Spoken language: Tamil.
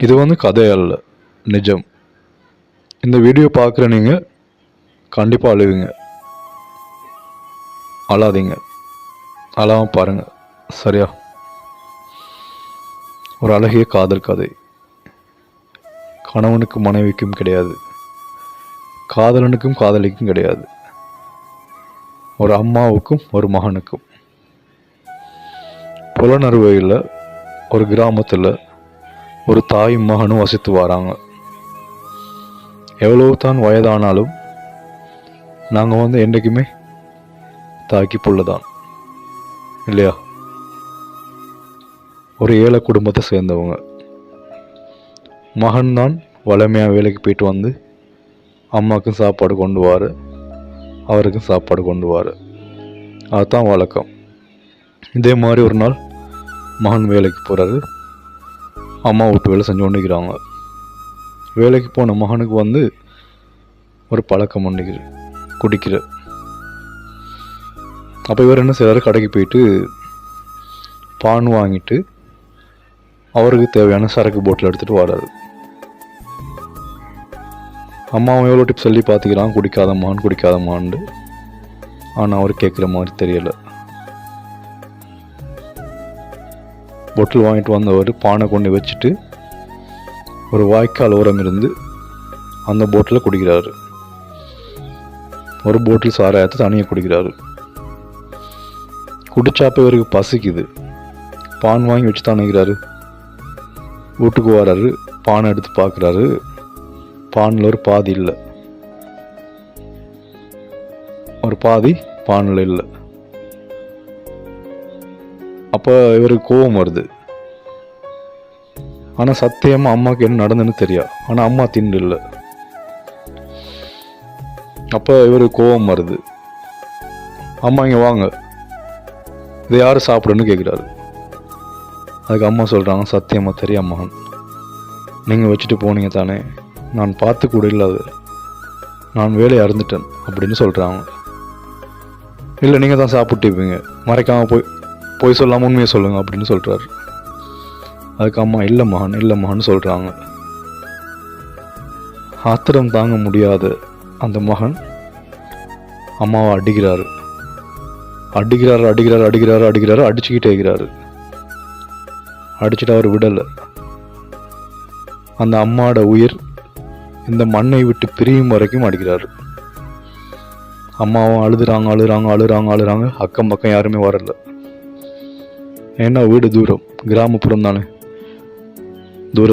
இது கதை அல்ல, நிஜம். இந்த வீடியோ பார்க்குற நீங்கள் கண்டிப்பாக அழுவீங்க. அழாதீங்க, அழாமல் பாருங்கள், சரியா? ஒரு அழகிய காதல் கதை. கணவனுக்கும் மனைவிக்கும் கிடையாது, காதலனுக்கும் காதலிக்கும் கிடையாது, ஒரு அம்மாவுக்கும் ஒரு மகனுக்கும். புலனறுவையில் ஒரு கிராமத்தில் ஒரு தாயும் மகனும் வசித்து வராங்க. எவ்வளவு தான் வயதானாலும் நாங்கள் என்றைக்குமே தாக்கி புள்ளதான், இல்லையா? ஒரு ஏழை குடும்பத்தை சேர்ந்தவங்க. மகன்தான் வளமையாக வேலைக்கு போயிட்டு அம்மாவுக்கும் சாப்பாடு கொண்டு வாரு, அவருக்கும் சாப்பாடு கொண்டு வாரு. அதுதான் வழக்கம். இதே மாதிரி ஒரு நாள் மகன் வேலைக்கு போகிறாரு, அம்மா வீட்டு வேலை செஞ்சு கொண்டிருக்கிறாங்க. வேலைக்கு போன மகனுக்கு ஒரு பழக்கம் குடிக்கிற. அப்போ இவர் என்ன செய்கிறாரு, கடைக்கு போயிட்டு பான் வாங்கிட்டு அவருக்கு தேவையான சரக்கு போட்டில் எடுத்துகிட்டு வராரு. அம்மாவும் எவ்வளோ டிப்ஸ் சொல்லி பார்த்துக்கிறான், குடிக்காதம்மான்னு. ஆனால் அவர் கேட்குற மாதிரி தெரியலை. பொட்டில் வாங்கிட்டு வந்தவர் பானை கொண்டு வச்சுட்டு ஒரு வாய்க்கால் ஓரம் இருந்து அந்த போட்டில் குடிக்கிறாரு. ஒரு போட்டில் சாராயத்தை தனியாக குடிக்கிறாரு. குடிச்சாப்ப இவருக்கு பசிக்குது. பான் வாங்கி வச்சு தானேங்கிறாரு. வீட்டுக்கு வராரு, பானை எடுத்து பார்க்குறாரு. பானில் ஒரு பாதி இல்லை, ஒரு பாதி பானில் இல்லை. அப்போ இவருக்கு கோபம் வருது. ஆனால் சத்தியமாக அம்மாவுக்கு என்ன நடந்துன்னு தெரியா. ஆனால் அம்மா திண்டு இல்லை. அப்போ இவருக்கு கோபம் வருது. அம்மா இங்கே வாங்க, இதை யார் சாப்பிடுன்னு கேட்குறாரு. அதுக்கு அம்மா சொல்கிறாங்க, சத்தியமாக தெரியா மகன், நீங்கள் வச்சுட்டு போனீங்க தானே, நான் பார்த்து கூட இல்லாது, நான் வேலையை அறந்துட்டேன் அப்படின்னு சொல்கிறாங்க. இல்லை, நீங்கள் தான் சாப்பிட்டுப்பீங்க, மறைக்காமல் போய் சொல்லாமல் உண்மையை சொல்லுங்கள் அப்படின்னு சொல்கிறாரு. அதுக்கு அம்மா இல்லை மகன் சொல்கிறாங்க. ஆத்திரம் தாங்க முடியாத அந்த மகன் அம்மாவை அடிக்கிறாரு. அடிச்சுக்கிட்டே இருக்கிறாரு. அடிச்சுட்டு அவர் விடலை. அந்த அம்மாவோட உயிர் இந்த மண்ணை விட்டு பிரியும் வரைக்கும் அடிக்கிறாரு. அம்மாவும் அழுறாங்க. அக்கம் பக்கம் யாருமே வரல. ஏன்னா வீடு தூரம், கிராமப்புறம் தானே, தூரத்தில்